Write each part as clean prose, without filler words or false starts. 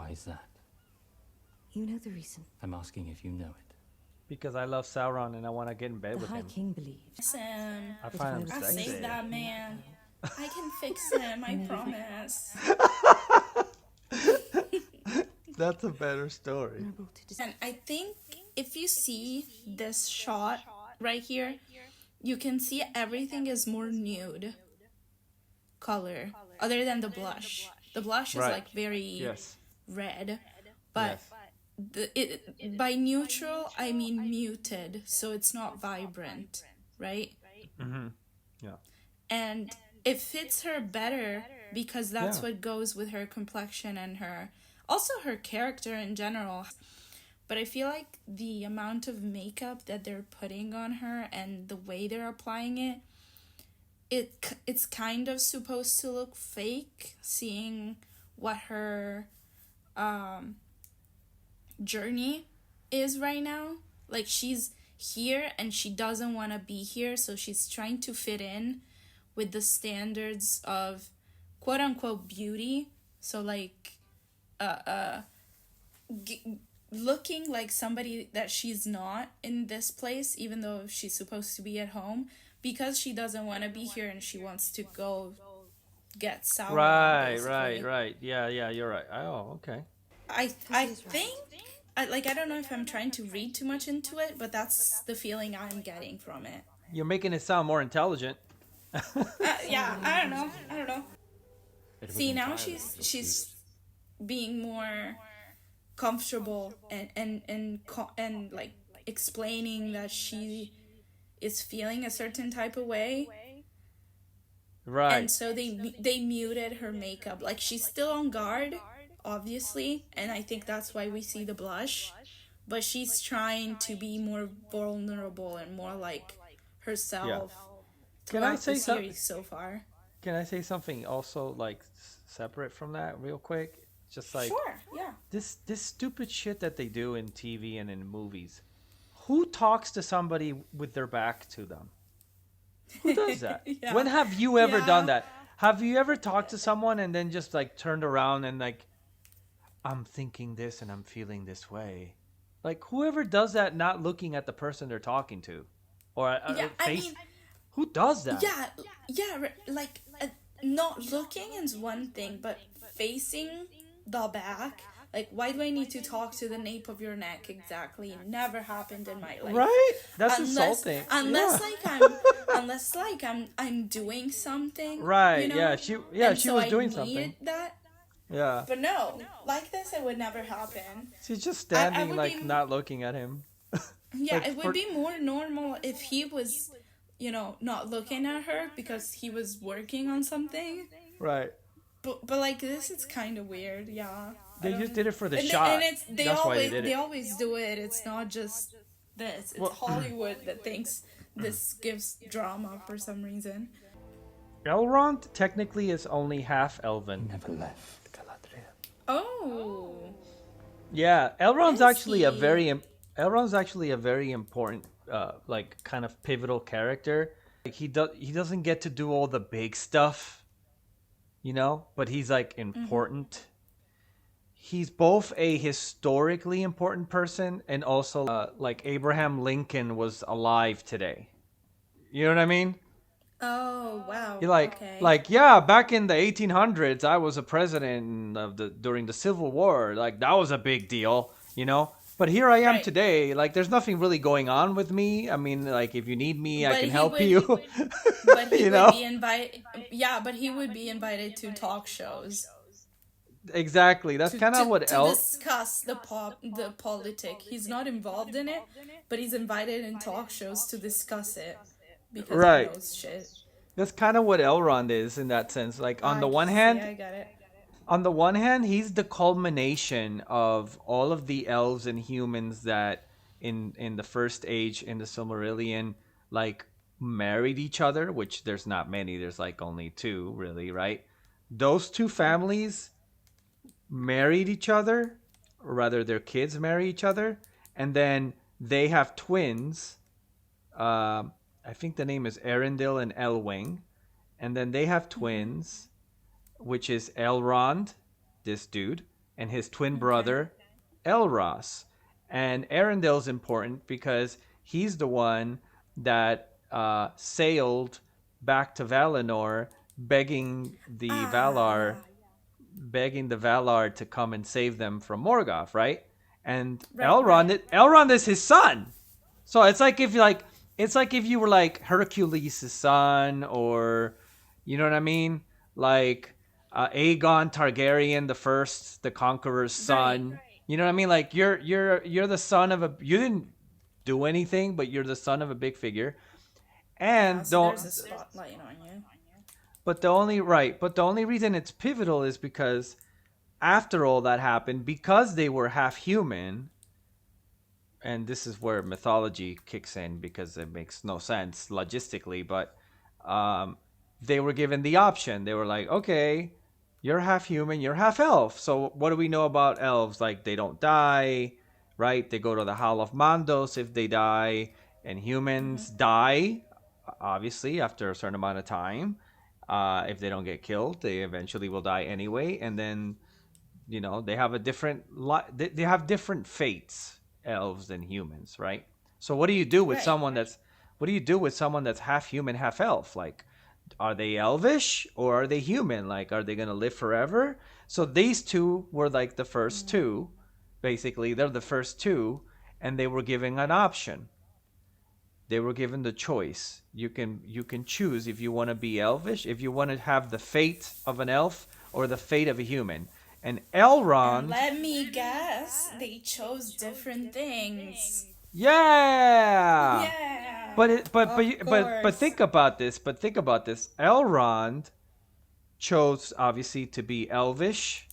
Why is that? You know the reason. I'm asking if you know it. Because I love Sauron and I want to get in bed The with High him. King believes. Sam, I find him But if I I was sexy. saved that man. I can fix him, I promise. That's a better story. honorable to dis- And I think if you see this shot right here, you can see everything is more nude color, other than the blush. The blush is Right. like very Yes. red, but Yes. by neutral I mean muted, so it's not vibrant, right? Yeah. And it fits her better because that's Yeah. what goes with her complexion and her character in general. But I feel like the amount of makeup that they're putting on her and the way they're applying it's kind of supposed to look fake, seeing what her journey is right now. Like, she's here and she doesn't want to be here, so she's trying to fit in with the standards of quote unquote beauty. So like looking like somebody that she's not in this place, even though she's supposed to be at home, because she doesn't want to be here and she wants to go get Sauron. Right. Yeah, you're right. Oh, okay. I think I don't know if I'm trying to read too much into it, but that's the feeling I'm getting from it. You're making it sound more intelligent. Yeah, I don't know. It was See, now entirely she's being more comfortable and like explaining that she is feeling a certain type of way. Right. And so they muted her makeup. Like, she's still on guard, obviously, and I think that's why we see the blush. But she's trying to be more vulnerable and more like herself. Can I throughout say the something? series so far? Can I say something also, like, separate from that real quick? Just like Sure, yeah. this stupid shit that they do in TV and in movies. Who talks to somebody with their back to them? Who does that? Yeah. When have you ever Yeah. done that? Have you ever talked to someone and then just like turned around and like, I'm thinking this and I'm feeling this way? Like, whoever does that not looking at the person they're talking to, or Yeah, I face, mean, who does that? like not looking is one thing, but facing the back, like, why do I need to talk to the nape of your neck exactly? Never happened in my life. Right? That's insulting. Unless I'm doing something. Right? You know? Yeah. And She so was I doing need something. That, Yeah. but no, like this, it would never happen. She's just I standing would like be- not looking at him. Yeah, Like, it would be more normal if he was, not looking at her because he was working on something. Right. But like this, it's kind of weird. Yeah. They just did it for the and shot. And That's why they did it. always do it. It's not just this. It's Hollywood that thinks this gives drama for some reason. Elrond technically is only half elven. Never left Galadriel. Oh. Yeah, Elrond's Is actually a he? Elrond's actually a very important, like, kind of pivotal character. Like, he doesn't get to do all the big stuff, but he's like important. He's both a historically important person and also like Abraham Lincoln was alive today. You know what I mean? Oh wow. You're like, yeah, back in the 1800s, I was a president during the Civil War. Like, that was a big deal, But here I am Right. today. Like, there's nothing really going on with me. I mean, like, if you need me, I But can he help would- you. But he You would know? be invited. Yeah, but he would be invited to talk shows. Exactly. That's kind of what to discuss the politic. He's not involved in it, but he's invited in talk shows to discuss it because Right. he knows shit. That's kind of what Elrond is in that sense. Like, on the one See, hand, I get it. on the one hand, he's the culmination of all of the elves and humans that in the first age in the Silmarillion, like, married each other, which there's not many. There's like only two, really, right? Those two families married each other, or rather their kids marry each other, and then they have twins. I think the name is Arendil and Elwing, and then they have twins, which is Elrond, this dude, and his twin Okay. brother Elros. And Arendel's important because he's the one that sailed back to Valinor, begging the Ah, Valar, yeah. begging the Valar to come and save them from Morgoth, right? And Right, right. Elrond is his son. So it's like if you were like Hercules' son, or you know what I mean, like Aegon Targaryen the first, the Conqueror's Right. son. You know what I mean? Like you're the son of a, you didn't do anything, but you're the son of a big figure. Yeah, And so don't there's a spotlight on you. but the only reason it's pivotal is because after all that happened, because they were half human, and this is where mythology kicks in because it makes no sense logistically, but um, they were given the option. They were like, okay, you're half human, you're half elf. So what do we know about elves? Like, they don't die, right? They go to the Hall of Mandos if they die, and humans die, obviously, after a certain amount of time. If they don't get killed, they eventually will die anyway, and then they have a different they have different fates, elves and humans, right? So what do you do with Right. someone that's what do you do with someone that's half human, half elf? Like, are they elvish or are they human? Like, are they going to live forever? So these two were like the first two. Basically, they're the first two, and they were given an option. They were given the choice. You can choose if you want to be elvish, if you want to have the fate of an elf or the fate of a human. And And Elrond, let me guess, they chose different things. yeah. Yeah. But it, Of but course. think about this. But think about this. Elrond chose obviously to be elvish,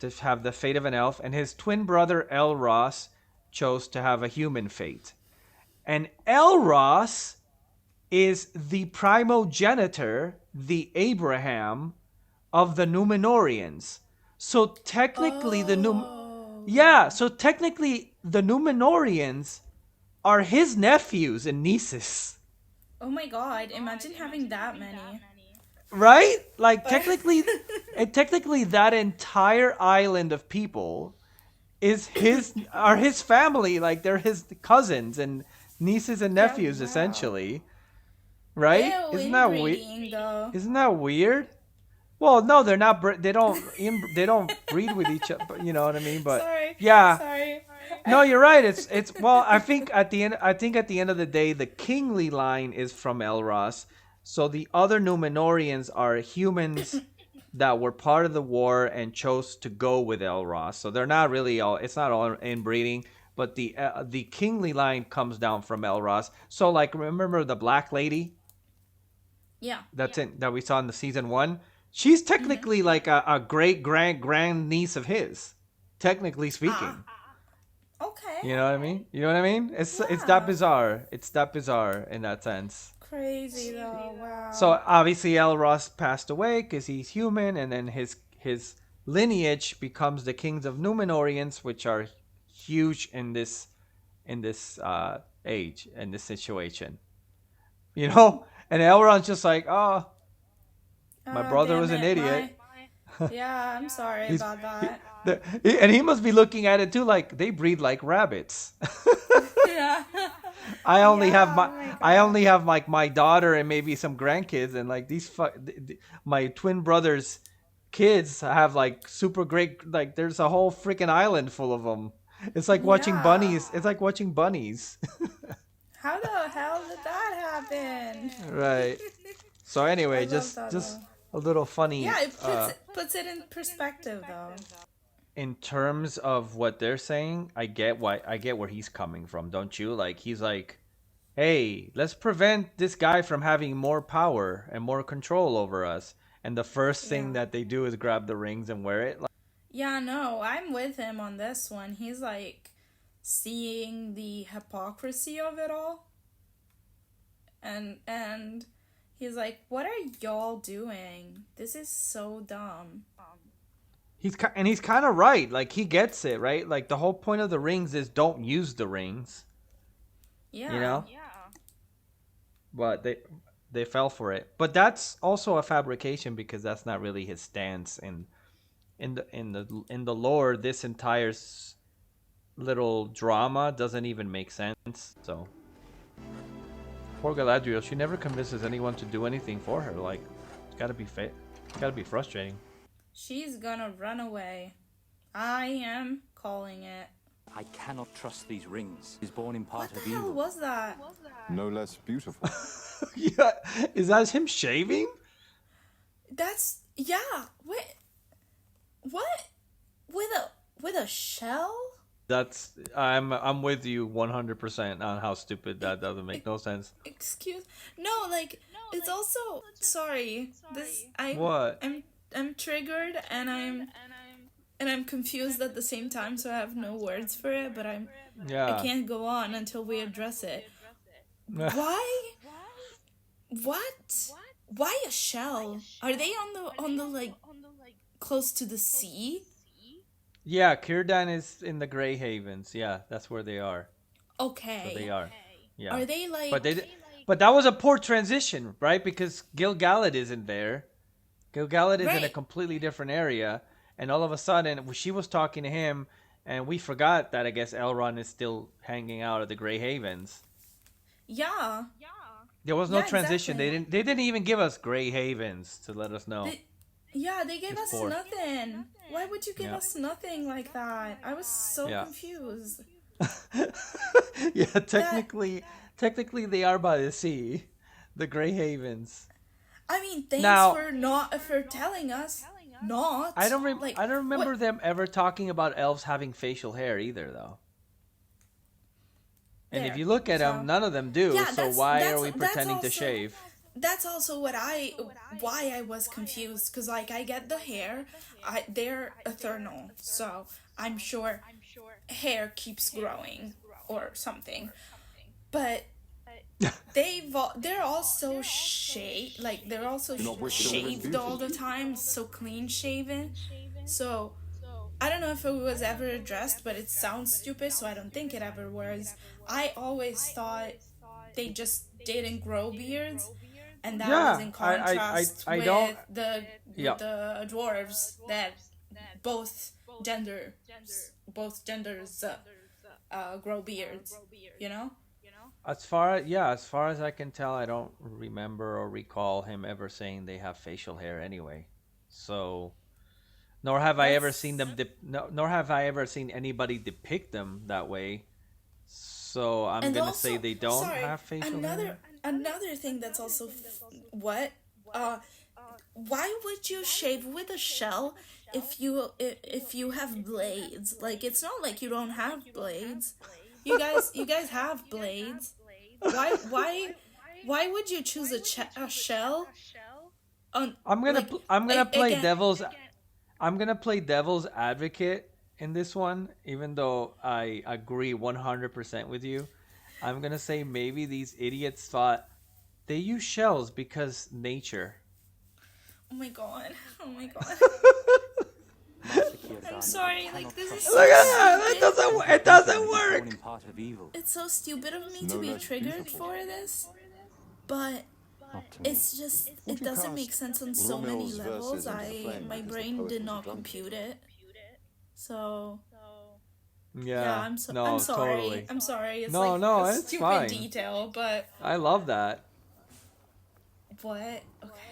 to have the fate of an elf, and his twin brother Elros chose to have a human fate. And Elros is the primogenitor, the Abraham of the Numenorians. So technically Oh. so technically the Numenorians are his nephews and nieces. Oh my god, imagine having that many. Right? Like technically that entire island of people his family, like they're his cousins and nieces and Yeah, nephews wow. essentially, right? Ew, inbreeding though. Isn't that weird? Well, no, they're not. They don't breed with each other. You know what I mean? But Sorry. yeah, Sorry. no, you're right. It's well, I think at the end of the day, the kingly line is from Elros. So the other Numenorians are humans that were part of the war and chose to go with Elros. So they're not really all. It's not all inbreeding, but the kingly line comes down from Elros. So like, remember the Black Lady Yeah. that we saw in the season one? She's technically like a great grand niece of his, technically Ah. speaking. Okay. You know what I mean? You know what I mean? It's that Yeah. bizarre. It's that bizarre in that sense. Crazy though. So Wow. obviously Elros passed away because he's human, and then his lineage becomes the kings of Numenorians, which are huge in this age, in this situation. You know, and Elrond's just like, oh, my Ah, brother damn was an it. idiot. Yeah, I'm sorry He's about that. and he must be looking at it too, like they breed like rabbits. Yeah. I only have Yeah, oh my I god. only have like my daughter and maybe some grandkids, and like my twin brother's kids have like super great, like there's a whole freaking island full of them. It's like watching Yeah. bunnies. It's like watching bunnies. How the hell did that happen? Right. So I anyway, love that just though. a little funny Yeah, it puts it in perspective though. in terms of what they're saying. I get where he's coming from, don't you? Like he's like, hey, let's prevent this guy from having more power and more control over us. And the first thing Yeah. that they do is grab the rings and wear it. Yeah, no, I'm with him on this one. He's like seeing the hypocrisy of it all. And he's like, "What are y'all doing? This is so dumb." He's kind of right. Like he gets it, right? Like the whole point of the rings is don't use the rings, you Yeah. know? But they fell for it. But that's also a fabrication because that's not really his stance in the lore, this entire little drama doesn't even make sense. So poor Galadriel, she never convinces anyone to do anything for her. Like, it's gotta be frustrating. She's gonna run away. I am calling it. I cannot trust these rings. He's born in part What the of hell evil. was that? No less beautiful. Yeah, is that him shaving? That's yeah. What? With a shell? I'm with you 100% on how stupid that doesn't make no sense. Excuse. No, like it's also sorry. This What? I'm triggered and I'm confused at the same time, so I have no words for it, but I Yeah. can't go on until we address it. Why? What? Why a shell? Are they on the like close to the sea? Yeah, Círdan is in the Grey Havens. Yeah, that's where they are. Okay. So they are. Yeah. Are they like? But that was a poor transition, right? Because Gil-galad isn't there. Gil-galad is in a Right. completely different area, and all of a sudden she was talking to him, and we forgot that I guess Elrond is still hanging out at the Grey Havens. Yeah. There was no Yeah, transition. exactly. They didn't even give us Grey Havens to let us know. They gave It's us poor. nothing. Why would you give Yeah. us nothing like that? I was so Yeah. confused. Yeah, technically they are by the sea, the Grey Havens. I mean, thanks Now- for telling us. Not. I don't remember what- them ever talking about elves having facial hair either, though. And if There. you look at So- them, none of them do. Yeah, so that's- why that's- are we that's pretending to also- shave? That's also why I was confused, because like I get the hair, they're eternal, so I'm sure hair keeps growing or something, but they're also shaved, like they're also not wicked or shaved all the time, so clean shaven. So I don't know if it was ever addressed, but it sounds stupid, so I don't think it ever was. I always thought they just didn't grow beards, and that Yeah, was in contrast I with don't- the Yeah. with the dwarves that both genders grow beards. You know. As far as I can tell, I don't remember or recall him ever saying they have facial hair anyway. So, nor have I ever seen them. Nor have I ever seen anybody depict them that way. So I'm And gonna also, say they don't sorry, have facial hair. Another thing that's also what why would you shave with a shell if you have blades? Like, it's not like you don't have blades. You guys have blades. Why would you choose a shell? I'm gonna like, play again- devil's advocate in this one, even though I agree 100% with you. I'm gonna say maybe these idiots thought they use shells because nature. Oh my god. Oh my god. Master Círdan, I'm sorry, I like, cannot this is trust so Look at that! stupid. It doesn't He's work. born in part of evil. It's so stupid of me to No be less triggered beautiful. for this, but Not to me. it's just Would it you doesn't cast make sense on so many Romeo's levels. verses into the flame My because the brain poet did was not drunk? compute it. So Yeah, I'm no, sorry. totally. I'm sorry. It's No, like no, a it's stupid fine. detail, but I love that. what? Okay.